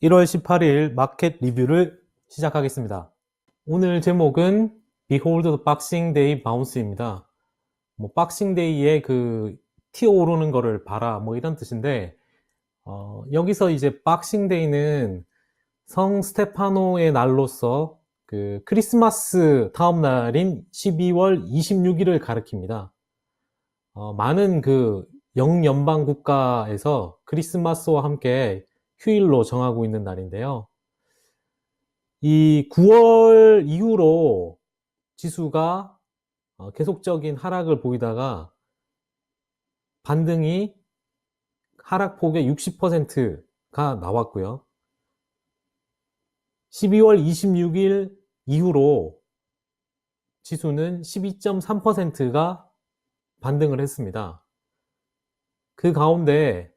1월 18일 마켓 리뷰를 시작하겠습니다. 오늘 제목은 Behold the Boxing Day Bounce입니다. 박싱 데이에 튀어 오르는 거를 봐라, 이런 뜻인데, 여기서 이제 박싱 데이는 성 스테파노의 날로서 크리스마스 다음 날인 12월 26일을 가리킵니다. 많은 영연방 국가에서 크리스마스와 함께 휴일로 정하고 있는 날인데요. 이 9월 이후로 지수가 계속적인 하락을 보이다가 반등이 하락폭의 60%가 나왔고요. 12월 26일 이후로 지수는 12.3%가 반등을 했습니다. 그 가운데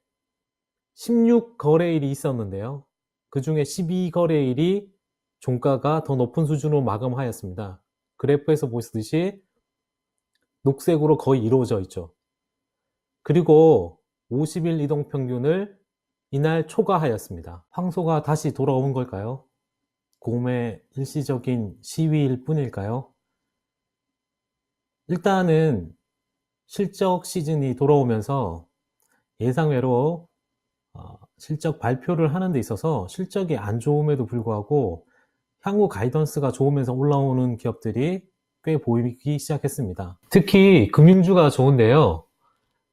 16거래일이 있었는데요. 그 중에 12거래일이 종가가 더 높은 수준으로 마감하였습니다. 그래프에서 보시듯이 녹색으로 거의 이루어져 있죠. 그리고 50일 이동평균을 이날 초과하였습니다. 황소가 다시 돌아온 걸까요? 곰의 일시적인 시위일 뿐일까요? 일단은 실적 시즌이 돌아오면서 예상외로 실적 발표를 하는 데 있어서 실적이 안 좋음에도 불구하고 향후 가이던스가 좋으면서 올라오는 기업들이 꽤 보이기 시작했습니다. 특히 금융주가 좋은데요.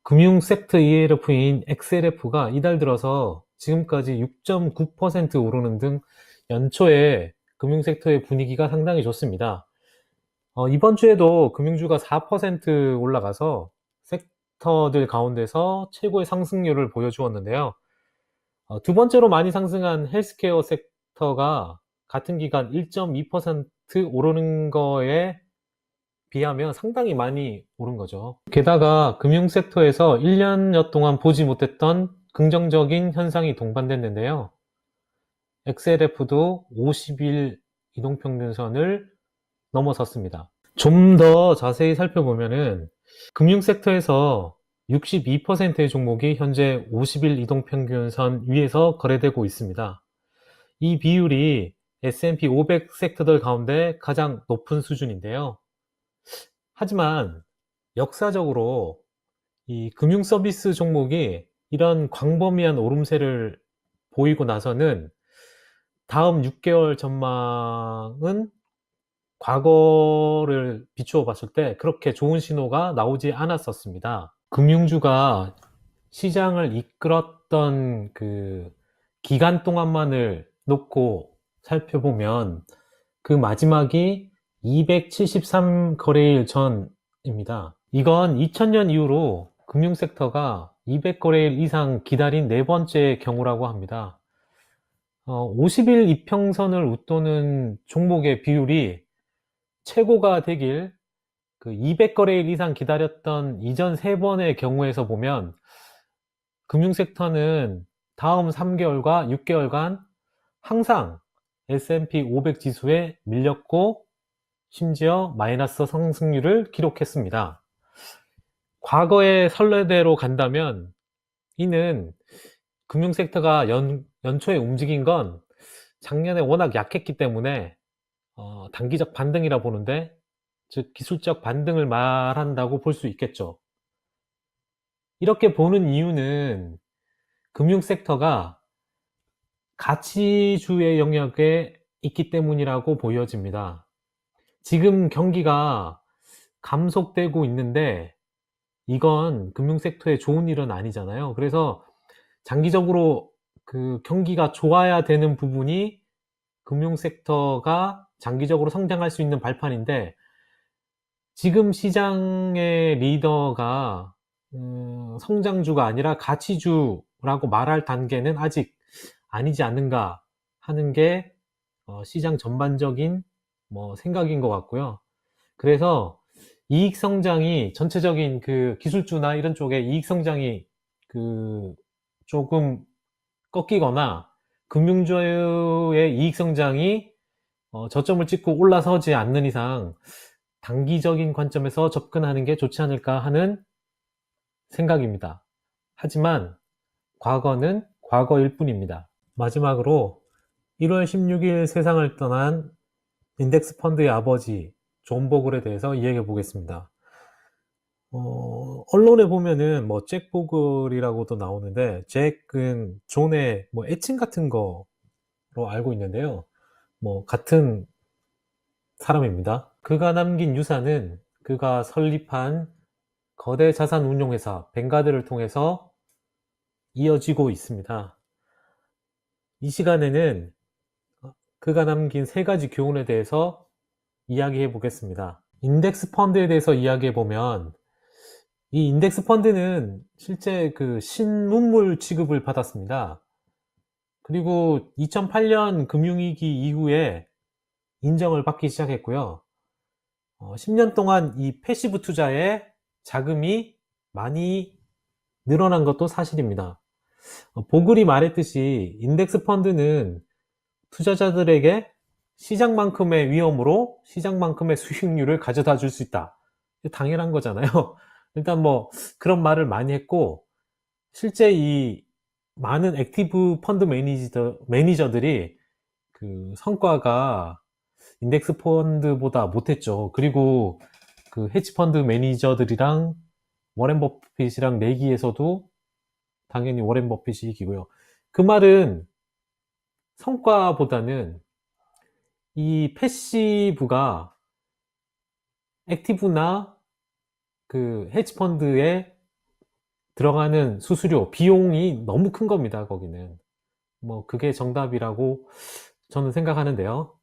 금융 섹터 ELF인 XLF가 이달 들어서 지금까지 6.9% 오르는 등 연초에 금융 섹터의 분위기가 상당히 좋습니다. 이번 주에도 금융주가 4% 올라가서 섹터들 가운데서 최고의 상승률을 보여주었는데요. 두 번째로 많이 상승한 헬스케어 섹터가 같은 기간 1.2% 오르는 거에 비하면 상당히 많이 오른 거죠. 게다가 금융 섹터에서 1년여 동안 보지 못했던 긍정적인 현상이 동반됐는데요. XLF도 50일 이동평균선을 넘어섰습니다. 좀 더 자세히 살펴보면은 금융 섹터에서 62%의 종목이 현재 50일 이동평균선 위에서 거래되고 있습니다. 이 비율이 S&P 500 섹터들 가운데 가장 높은 수준인데요. 하지만 역사적으로 이 금융 서비스 종목이 이런 광범위한 오름세를 보이고 나서는 다음 6개월 전망은 과거를 비추어 봤을 때 그렇게 좋은 신호가 나오지 않았었습니다. 금융주가 시장을 이끌었던 기간 동안만을 놓고 살펴보면 그 마지막이 273거래일 전입니다. 이건 2000년 이후로 금융섹터가 200거래일 이상 기다린 네 번째 경우라고 합니다. 50일 이평선을 웃도는 종목의 비율이 최고가 되길 200거래일 이상 기다렸던 이전 3번의 경우에서 보면 금융섹터는 다음 3개월과 6개월간 항상 S&P 500 지수에 밀렸고 심지어 마이너스 상승률을 기록했습니다. 과거의 선례대로 간다면 이는 금융섹터가 연초에 움직인 건 작년에 워낙 약했기 때문에 단기적 반등이라 보는데, 즉 기술적 반등을 말한다고 볼 수 있겠죠. 이렇게 보는 이유는 금융섹터가 가치주의 영역에 있기 때문이라고 보여집니다. 지금 경기가 감속되고 있는데 이건 금융섹터에 좋은 일은 아니잖아요. 그래서 장기적으로 경기가 좋아야 되는 부분이 금융섹터가 장기적으로 성장할 수 있는 발판인데, 지금 시장의 리더가 성장주가 아니라 가치주라고 말할 단계는 아직 아니지 않는가 하는 게 시장 전반적인 생각인 것 같고요. 그래서 이익 성장이 전체적인 기술주나 이런 쪽에 이익 성장이 조금 꺾이거나 금융주의 이익 성장이 저점을 찍고 올라서지 않는 이상 단기적인 관점에서 접근하는 게 좋지 않을까 하는 생각입니다. 하지만 과거는 과거일 뿐입니다. 마지막으로 1월 16일 세상을 떠난 인덱스 펀드의 아버지 존 보글에 대해서 이야기해 보겠습니다. 언론에 보면은 뭐 잭 보글이라고도 나오는데 잭은 존의 뭐 애칭 같은 거로 알고 있는데요. 뭐 같은 사람입니다. 그가 남긴 유산은 그가 설립한 거대 자산 운용회사 뱅가드를 통해서 이어지고 있습니다. 이 시간에는 그가 남긴 세 가지 교훈에 대해서 이야기해 보겠습니다. 인덱스 펀드에 대해서 이야기해 보면 이 인덱스 펀드는 실제 그 신문물 취급을 받았습니다. 그리고 2008년 금융위기 이후에 인정을 받기 시작했고요. 10년 동안 이 패시브 투자에 자금이 많이 늘어난 것도 사실입니다. 보글이 말했듯이 인덱스 펀드는 투자자들에게 시장만큼의 위험으로 시장만큼의 수익률을 가져다 줄 수 있다. 당연한 거잖아요. 일단 뭐 그런 말을 많이 했고 실제 이 많은 액티브 펀드 매니저들이 그 성과가 인덱스 펀드보다 못했죠. 그리고 그 헤지 펀드 매니저들이랑 워렌 버핏이랑 내기에서도 당연히 워렌 버핏이 이기고요. 그 말은 성과보다는 이 패시브가 액티브나 그 헤지 펀드에 들어가는 수수료, 비용이 너무 큰 겁니다, 거기는. 뭐, 그게 정답이라고 저는 생각하는데요.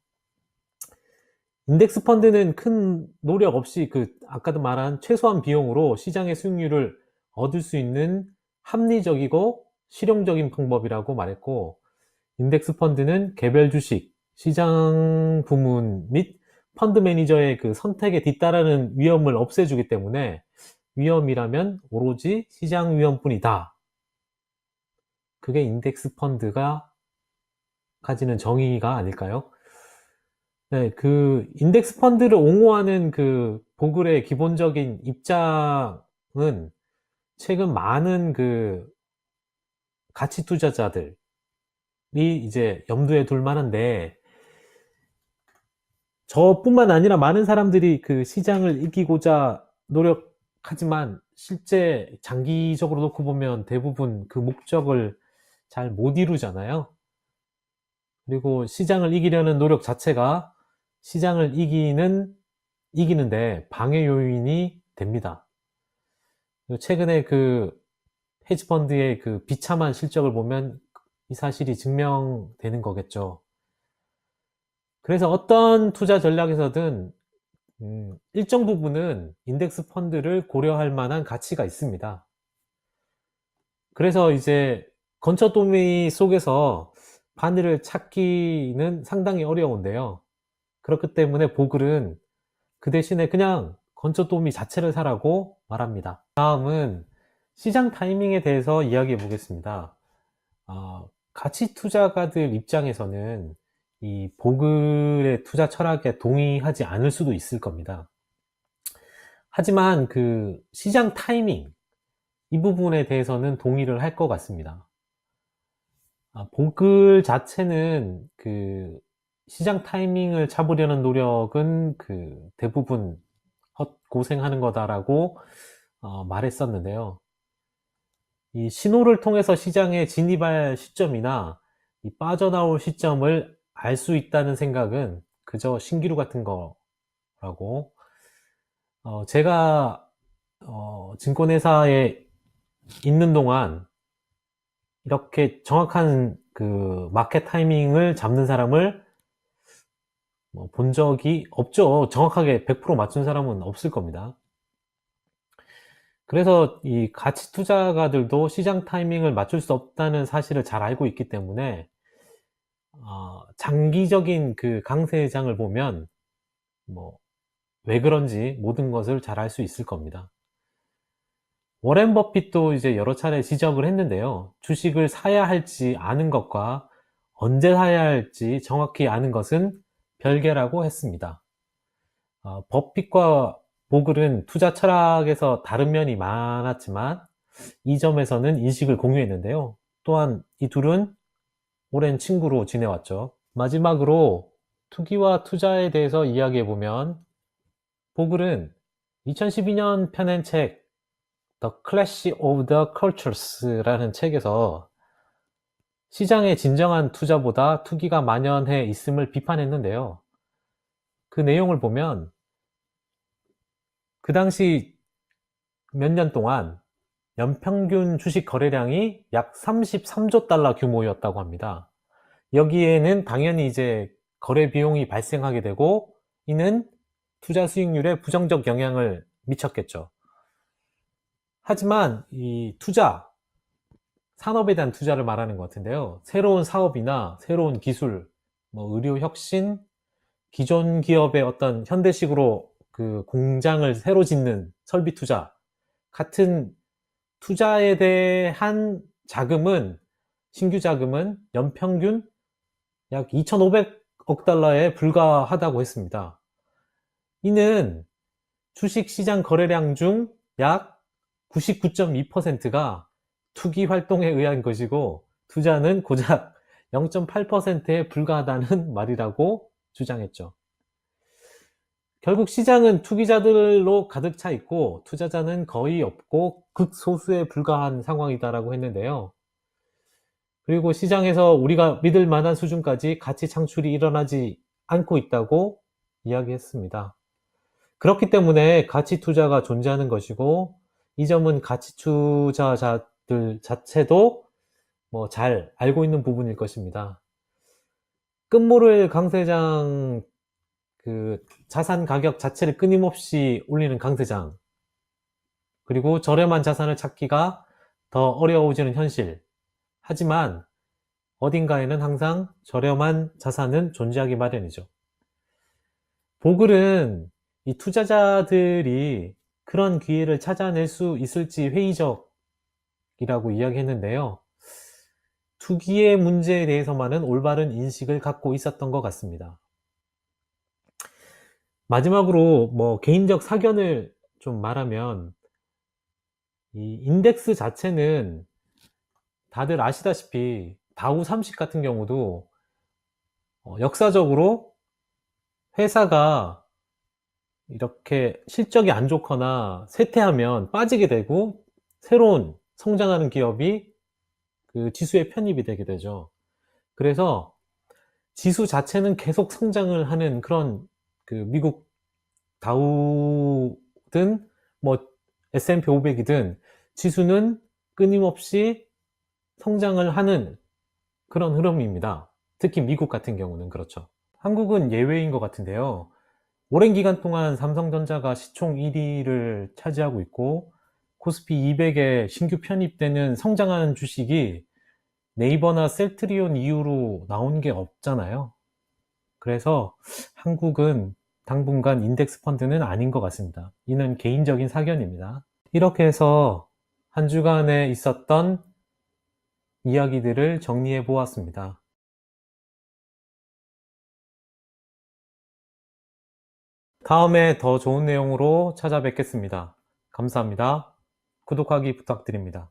인덱스 펀드는 큰 노력 없이 그, 아까도 말한 최소한 비용으로 시장의 수익률을 얻을 수 있는 합리적이고 실용적인 방법이라고 말했고, 인덱스 펀드는 개별 주식, 시장 부문 및 펀드 매니저의 그 선택에 뒤따르는 위험을 없애주기 때문에 위험이라면 오로지 시장 위험뿐이다. 그게 인덱스 펀드가 가지는 정의가 아닐까요? 네, 그 인덱스 펀드를 옹호하는 그 보글의 기본적인 입장은 최근 많은 그 가치 투자자들이 이제 염두에 둘 만한데 저뿐만 아니라 많은 사람들이 그 시장을 이기고자 노력하지만 실제 장기적으로 놓고 보면 대부분 그 목적을 잘 못 이루잖아요. 그리고 시장을 이기려는 노력 자체가 시장을 이기는데 방해 요인이 됩니다. 최근에 그 헤지펀드의 그 비참한 실적을 보면 이 사실이 증명되는 거겠죠. 그래서 어떤 투자 전략에서든 일정 부분은 인덱스 펀드를 고려할 만한 가치가 있습니다. 그래서 이제 건초더미 속에서 바늘을 찾기는 상당히 어려운데요. 그렇기 때문에 보글은 그 대신에 그냥 건초더미 자체를 사라고 말합니다. 다음은 시장 타이밍에 대해서 이야기해 보겠습니다. 가치 투자가들 입장에서는 이 보글의 투자 철학에 동의하지 않을 수도 있을 겁니다. 하지만 그 시장 타이밍, 이 부분에 대해서는 동의를 할 것 같습니다. 보글 자체는 그 시장 타이밍을 잡으려는 노력은 그 대부분 헛고생하는 거다라고 말했었는데요. 이 신호를 통해서 시장에 진입할 시점이나 이 빠져나올 시점을 알 수 있다는 생각은 그저 신기루 같은 거라고 제가 증권회사에 있는 동안 이렇게 정확한 그 마켓 타이밍을 잡는 사람을 본 적이 없죠. 정확하게 100% 맞춘 사람은 없을 겁니다. 그래서 이 가치 투자가들도 시장 타이밍을 맞출 수 없다는 사실을 잘 알고 있기 때문에 장기적인 그 강세장을 보면 왜 그런지 모든 것을 잘 알 수 있을 겁니다. 워렌 버핏도 이제 여러 차례 지적을 했는데요. 주식을 사야 할지 아는 것과 언제 사야 할지 정확히 아는 것은 별개라고 했습니다. 버핏과 보글은 투자 철학에서 다른 면이 많았지만 이 점에서는 인식을 공유했는데요. 또한 이 둘은 오랜 친구로 지내왔죠. 마지막으로 투기와 투자에 대해서 이야기해보면, 보글은 2012년 펴낸 책 The Clash of the Cultures라는 책에서 시장의 진정한 투자보다 투기가 만연해 있음을 비판했는데요. 그 내용을 보면 그 당시 몇 년 동안 연평균 주식 거래량이 약 33조 달러 규모였다고 합니다. 여기에는 당연히 이제 거래 비용이 발생하게 되고, 이는 투자 수익률에 부정적 영향을 미쳤겠죠. 하지만 이 투자, 산업에 대한 투자를 말하는 것 같은데요. 새로운 사업이나 새로운 기술, 의료 혁신, 기존 기업의 어떤 현대식으로 그 공장을 새로 짓는 설비 투자 같은 투자에 대한 자금은, 신규 자금은 연평균 약 2,500억 달러에 불과하다고 했습니다. 이는 주식 시장 거래량 중 약 99.2%가 투기 활동에 의한 것이고, 투자는 고작 0.8%에 불과하다는 말이라고 주장했죠. 결국 시장은 투기자들로 가득 차 있고 투자자는 거의 없고 극소수에 불과한 상황이다라고 했는데요. 그리고 시장에서 우리가 믿을 만한 수준까지 가치 창출이 일어나지 않고 있다고 이야기했습니다. 그렇기 때문에 가치 투자가 존재하는 것이고, 이 점은 가치 투자자들 자체도 잘 알고 있는 부분일 것입니다. 끝모를 강세장, 그 자산 가격 자체를 끊임없이 올리는 강세장, 그리고 저렴한 자산을 찾기가 더 어려워지는 현실. 하지만 어딘가에는 항상 저렴한 자산은 존재하기 마련이죠. 보글은 이 투자자들이 그런 기회를 찾아낼 수 있을지 회의적이라고 이야기했는데요. 투기의 문제에 대해서만은 올바른 인식을 갖고 있었던 것 같습니다. 마지막으로 개인적 사견을 좀 말하면, 이 인덱스 자체는 다들 아시다시피 다우 30 같은 경우도 역사적으로 회사가 이렇게 실적이 안 좋거나 쇠퇴하면 빠지게 되고, 새로운 성장하는 기업이 그 지수에 편입이 되게 되죠. 그래서 지수 자체는 계속 성장을 하는 그런, 그 미국 다우든 S&P 500이든 지수는 끊임없이 성장을 하는 그런 흐름입니다. 특히 미국 같은 경우는 그렇죠. 한국은 예외인 것 같은데요. 오랜 기간 동안 삼성전자가 시총 1위를 차지하고 있고, 코스피 200에 신규 편입되는 성장하는 주식이 네이버나 셀트리온 이후로 나온 게 없잖아요. 그래서 한국은 당분간 인덱스 펀드는 아닌 것 같습니다. 이는 개인적인 사견입니다. 이렇게 해서 한 주간에 있었던 이야기들을 정리해 보았습니다. 다음에 더 좋은 내용으로 찾아뵙겠습니다. 감사합니다. 구독하기 부탁드립니다.